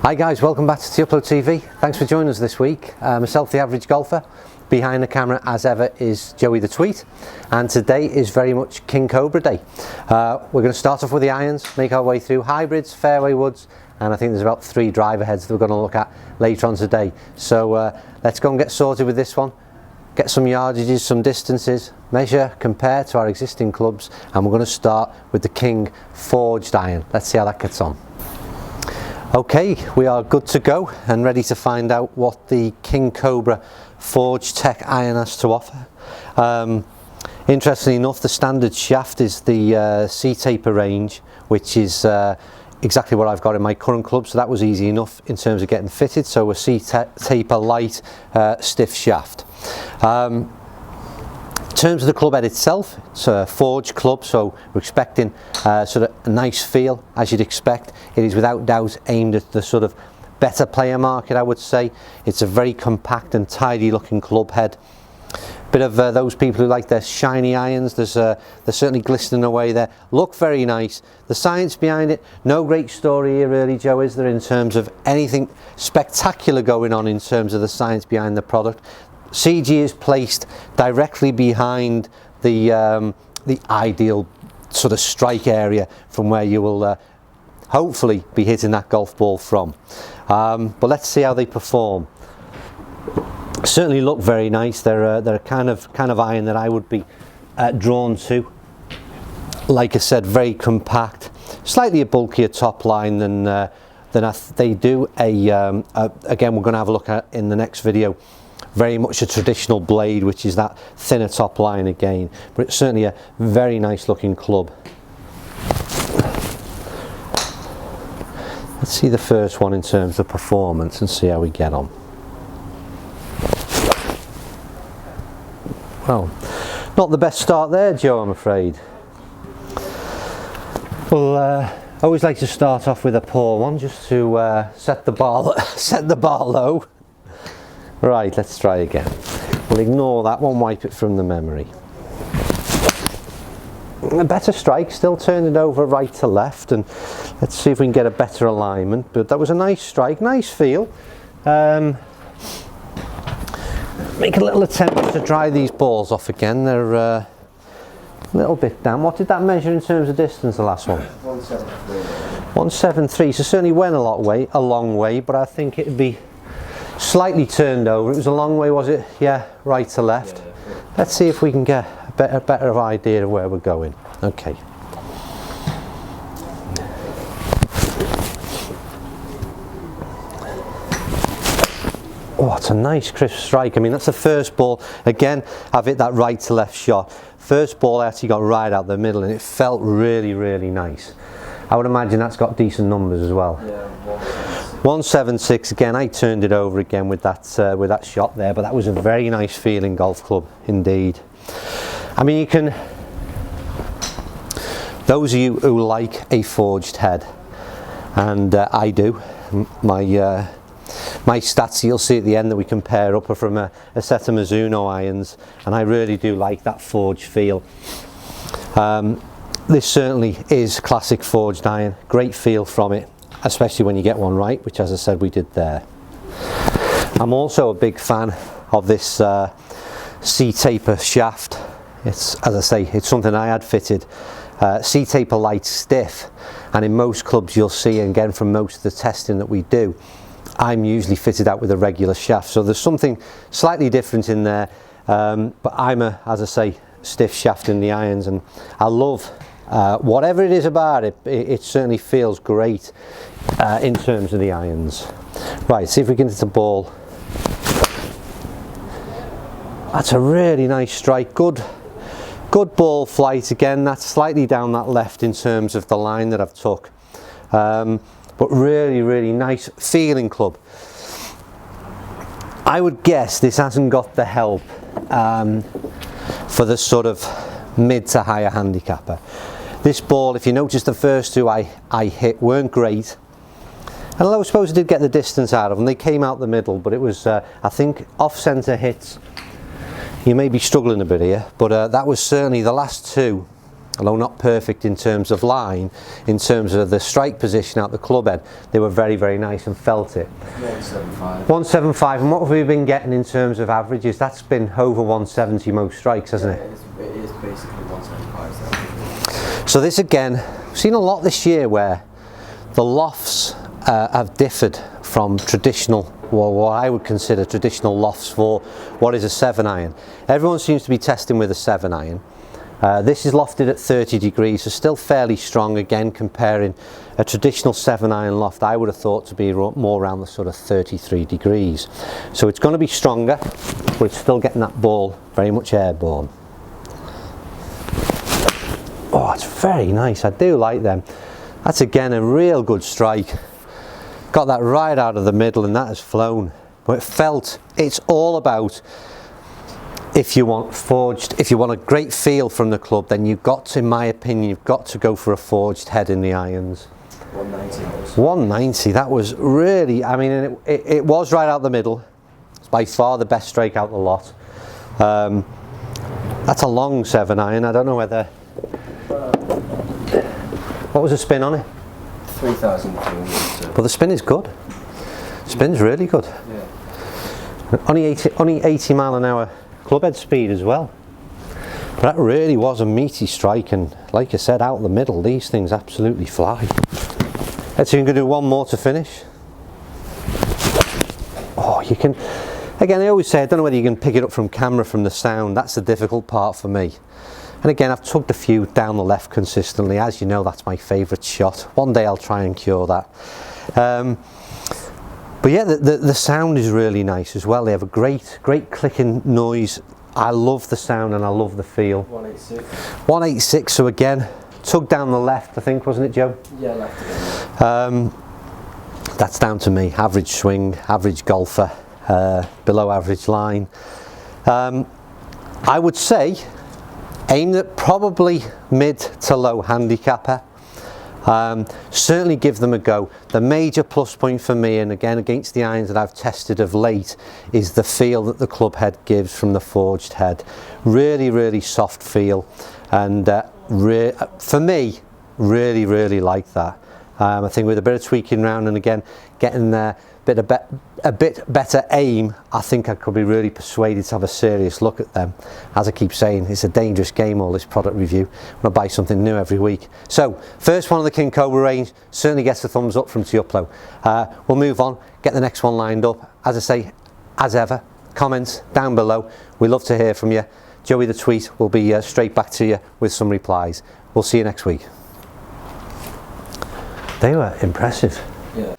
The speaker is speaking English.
Hi guys, welcome back to TEC TV. Thanks for joining us this week. Myself, the average golfer. Behind the camera as ever is Joey the Tweet, and today is very much King Cobra Day. We're going to start off with the irons, make our way through hybrids, fairway woods, and I think there's about 3 driver heads that we're going to look at later on today. So let's go and get sorted with this one, get some yardages, some distances, measure, compare to our existing clubs, and we're going to start with the King Forged Iron. Let's see how that gets on. Okay, we are good to go and ready to find out what the King Cobra Forged TEC Iron has to offer. Interestingly enough, the standard shaft is the C-taper range, which is exactly what I've got in my current club, so that was easy enough in terms of getting fitted. So a C-taper light stiff shaft. In terms of the club head itself, it's a forged club, so we're expecting sort of a nice feel, as you'd expect. It is without doubt aimed at the sort of better player market, I would say. It's a very compact and tidy looking club head. Bit of those people who like their shiny irons, they're certainly glistening away there. Look very nice. The science behind it, no great story here really, Joe, is there, in terms of anything spectacular going on in terms of the science behind the product. CG is placed directly behind the ideal sort of strike area from where you will hopefully be hitting that golf ball from. But let's see how they perform. Certainly look very nice. They're a kind of iron that I would be drawn to. Like I said, very compact, slightly a bulkier top line than they do. Again, we're going to have a look at in the next video. Very much a traditional blade, which is that thinner top line again, but it's certainly a very nice looking club. Let's see the first one in terms of performance and see how we get on. Well, not the best start there, Joe, I'm afraid. Well, I always like to start off with a poor one, just to set the bar low. Right, let's try again. We'll ignore that one, wipe it from the memory. A better strike, still turned it over right to left, and let's see if we can get a better alignment. But that was a nice strike, nice feel. Make a little attempt to dry these balls off again. They're a little bit damp. What did that measure in terms of distance, the last one? 173. 173, so certainly went a long way, but I think it'd be slightly turned over. It was a long way, was it? Yeah, right to left. Yeah. Let's see if we can get a better idea of where we're going. Okay. Oh, it's a nice crisp strike. I mean, that's the first ball. Again, I've hit that right to left shot. First ball I actually got right out the middle, and it felt really, really nice. I would imagine that's got decent numbers as well. Yeah, 176 again. I turned it over again with that shot there, but that was a very nice feeling golf club indeed. I mean, you can, those of you who like a forged head, and I do, my stats you'll see at the end that we compare up are from a set of Mizuno irons, and I really do like that forged feel. This certainly is classic forged iron, great feel from it, especially when you get one right, which, as I said, we did there. I'm also a big fan of this C-taper shaft. It's, as I say, it's something I had fitted. C-taper light stiff, and in most clubs you'll see, and again from most of the testing that we do, I'm usually fitted out with a regular shaft. So there's something slightly different in there, but I'm as I say, stiff shaft in the irons, and I love whatever it is about it. It certainly feels great in terms of the irons. Right, see if we can hit the ball. That's a really nice strike. Good ball flight again. That's slightly down that left in terms of the line that I've took, but really nice feeling club. I would guess this hasn't got the help for the sort of mid to higher handicapper. This ball, if you notice, the first two I hit weren't great, and although I suppose I did get the distance out of them, they came out the middle, but it was I think off-centre hits. You may be struggling a bit here, but that was certainly the last two although not perfect in terms of line, in terms of the strike position out the club head, they were very, very nice and felt it. 175. 175, and what have we been getting in terms of averages? That's been over 170 most strikes, hasn't it? It is basically 175. So this again, we've seen a lot this year where the lofts have differed from traditional, well, what I would consider traditional lofts for what is a 7 iron. Everyone seems to be testing with a 7 iron. This is lofted at 30 degrees, so still fairly strong. Again, comparing a traditional 7 iron loft, I would have thought to be more around the sort of 33 degrees. So it's going to be stronger, but it's still getting that ball very much airborne. Oh, it's very nice. I do like them. That's again a real good strike. Got that right out of the middle, and that has flown. But it felt, it's all about, if you want forged, if you want a great feel from the club, then you've got to, in my opinion, you've got to go for a forged head in the irons. 190. 190, that was really, I mean, it was right out the middle. It's by far the best strike out the lot. That's a long 7 iron. I don't know whether, what was the spin on it? 3,200. But the spin is good. Spin's really good. Yeah. Only 80 mile an hour club head speed as well. But that really was a meaty strike, and like I said, out the middle, these things absolutely fly. Let's see if we can do one more to finish. Oh, you can, again, I always say, I don't know whether you can pick it up from camera from the sound. That's the difficult part for me. And again, I've tugged a few down the left consistently. As you know, that's my favourite shot. One day I'll try and cure that. But yeah, the sound is really nice as well. They have a great clicking noise. I love the sound and I love the feel. 186. 186, so again, tugged down the left, I think, wasn't it, Joe? Yeah, left again. That's down to me. Average swing, average golfer, below average line. I would say, aimed at probably mid to low handicapper. Certainly give them a go. The major plus point for me, and again against the irons that I've tested of late, is the feel that the club head gives from the forged head. Really soft feel, and for me, really like that. I think with a bit of tweaking around and again getting a bit better aim, I think I could be really persuaded to have a serious look at them. As I keep saying, it's a dangerous game, all this product review. I'm going to buy something new every week. So, first one of the King Cobra range, certainly gets a thumbs up from Tiuplo. We'll move on, get the next one lined up. As I say, as ever, comments down below. We love to hear from you. Joey the Tweet will be straight back to you with some replies. We'll see you next week. They were impressive. Yeah.